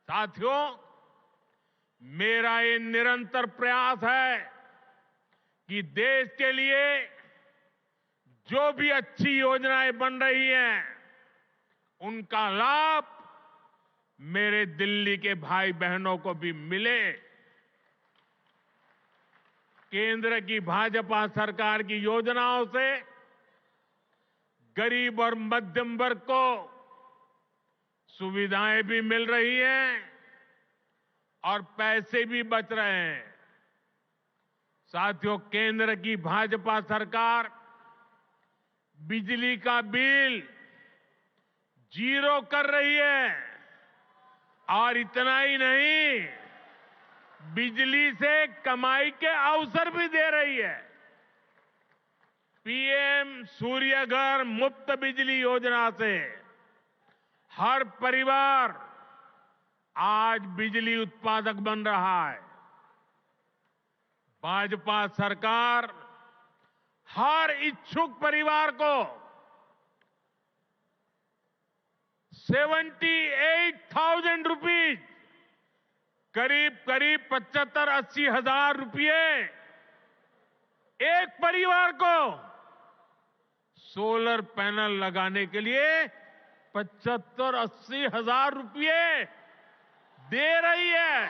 साथियों, मेरा ये निरंतर प्रयास है कि देश के लिए जो भी अच्छी योजनाएं बन रही हैं, उनका लाभ मेरे दिल्ली के भाई बहनों को भी मिले। केंद्र की भाजपा सरकार की योजनाओं से गरीब और मध्यम वर्ग को सुविधाएं भी मिल रही हैं और पैसे भी बच रहे हैं। साथियों, केंद्र की भाजपा सरकार बिजली का बिल 0 कर रही है और इतना ही नहीं, बिजली से कमाई के अवसर भी दे रही है। पीएम सूर्य घर मुफ्त बिजली योजना से हर परिवार आज बिजली उत्पादक बन रहा है। भाजपा सरकार हर इच्छुक परिवार को 78,000 रुपीज, करीब 75-80 हजार रुपये एक परिवार को सोलर पैनल लगाने के लिए 75-80 हजार रुपये दे रही है।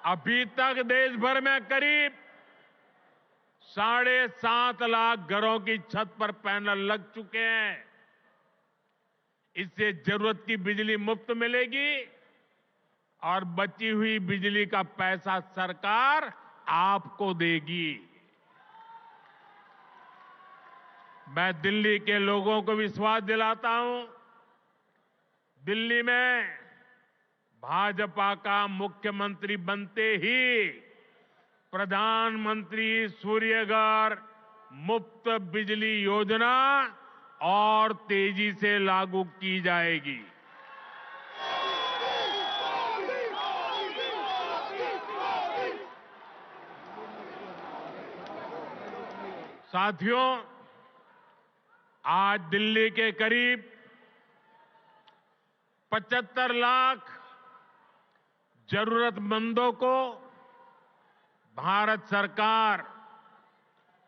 अभी तक देश भर में करीब 7.5 लाख घरों की छत पर पैनल लग चुके हैं। इससे जरूरत की बिजली मुफ्त मिलेगी और बची हुई बिजली का पैसा सरकार आपको देगी। मैं दिल्ली के लोगों को विश्वास दिलाता हूं, दिल्ली में भाजपा का मुख्यमंत्री बनते ही प्रधानमंत्री सूर्यघर मुफ्त बिजली योजना और तेजी से लागू की जाएगी। साथियों, आज दिल्ली के करीब 75 लाख जरूरतमंदों को भारत सरकार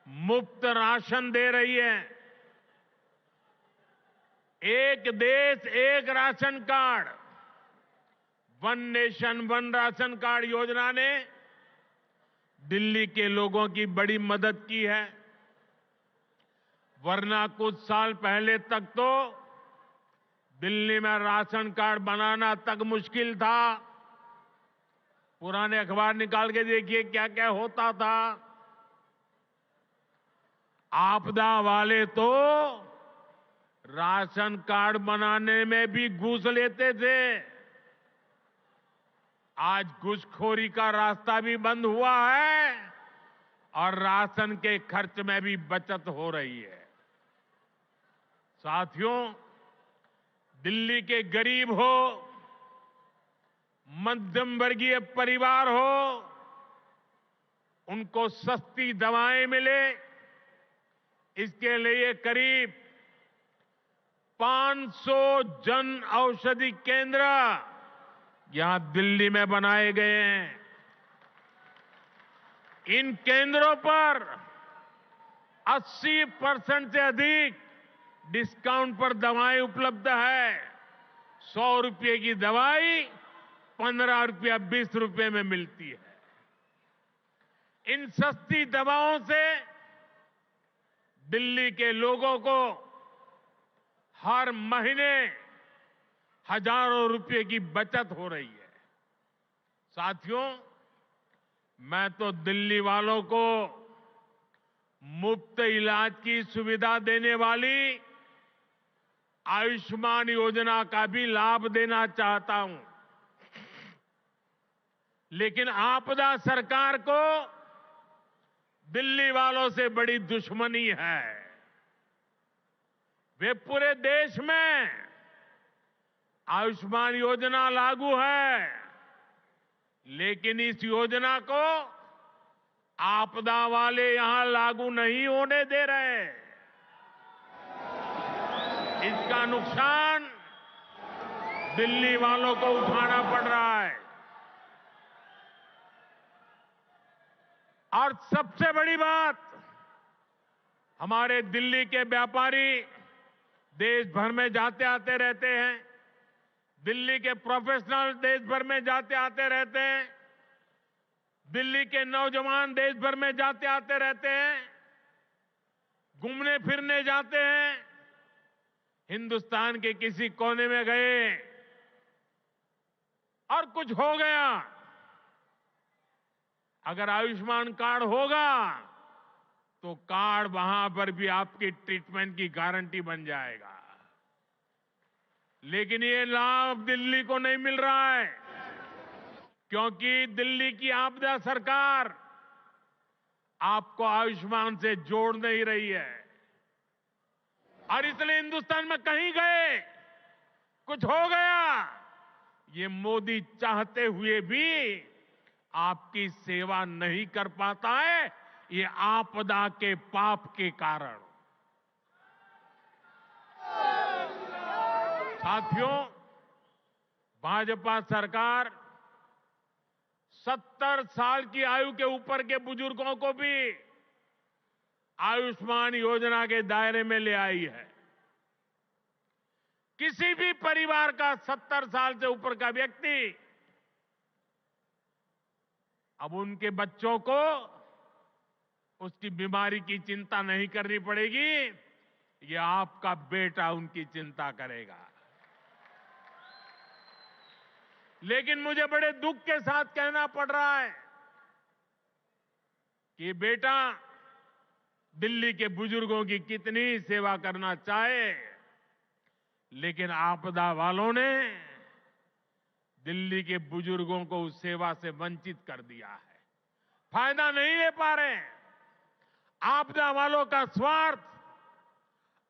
मुफ्त राशन दे रही है। एक देश एक ration card, one nation one ration card योजना ने दिल्ली के लोगों की बड़ी मदद की है। वरना कुछ साल पहले तक तो दिल्ली में राशन कार्ड बनाना तक मुश्किल था। पुराने अखबार निकाल के देखिए क्या क्या होता था। आपदा वाले तो राशन कार्ड बनाने में भी घूस लेते थे। आज घूसखोरी का रास्ता भी बंद हुआ है और राशन के खर्च में भी बचत हो रही है। साथियों, दिल्ली के गरीब हो, मध्यम वर्गीय परिवार हो, उनको सस्ती दवाएं मिले, इसके लिए करीब 500 जन औषधि केंद्र यहां दिल्ली में बनाए गए हैं। इन केंद्रों पर 80% से अधिक डिस्काउंट पर दवाएं उपलब्ध है। 100 रुपये की दवाई 15 रुपया 20 रुपये में मिलती है। इन सस्ती दवाओं से दिल्ली के लोगों को हर महीने हजारों रुपए की बचत हो रही है। साथियों, मैं तो दिल्ली वालों को मुफ्त इलाज की सुविधा देने वाली आयुष्मान योजना का भी लाभ देना चाहता हूं। लेकिन आपदा सरकार को दिल्ली वालों से बड़ी दुश्मनी है। वे पूरे देश में आयुष्मान योजना लागू है, लेकिन इस योजना को आपदा वाले यहां लागू नहीं होने दे रहे। इसका नुकसान दिल्ली वालों को उठाना पड़ रहा है। और सबसे बड़ी बात, हमारे दिल्ली के व्यापारी देश भर में जाते आते रहते हैं, दिल्ली के प्रोफेशनल देश भर में जाते आते रहते हैं, दिल्ली के नौजवान देश भर में जाते आते रहते हैं, घूमने फिरने जाते हैं। हिंदुस्तान के किसी कोने में गए और कुछ हो गया, अगर आयुष्मान कार्ड होगा तो कार्ड वहां पर भी आपकी ट्रीटमेंट की गारंटी बन जाएगा। लेकिन ये लाभ दिल्ली को नहीं मिल रहा है, क्योंकि दिल्ली की आपदा सरकार आपको आयुष्मान से जोड़ नहीं रही है। और इसलिए हिंदुस्तान में कहीं गए, कुछ हो गया, ये मोदी चाहते हुए भी आपकी सेवा नहीं कर पाता है, ये आपदा के पाप के कारण। साथियों, भाजपा सरकार 70 साल की आयु के ऊपर के बुजुर्गों को भी आयुष्मान योजना के दायरे में ले आई है। किसी भी परिवार का 70 साल से ऊपर का व्यक्ति, अब उनके बच्चों को उसकी बीमारी की चिंता नहीं करनी पड़ेगी, ये आपका बेटा उनकी चिंता करेगा। लेकिन मुझे बड़े दुख के साथ कहना पड़ रहा है कि बेटा दिल्ली के बुजुर्गों की कितनी सेवा करना चाहे, लेकिन आपदा वालों ने दिल्ली के बुजुर्गों को उस सेवा से वंचित कर दिया है, फायदा नहीं ले पा रहे हैं। आपदा वालों का स्वार्थ,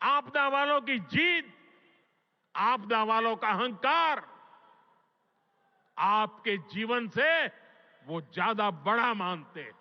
आपदा वालों की जीत, आपदा वालों का अहंकार आपके जीवन से वो ज्यादा बड़ा मानते हैं।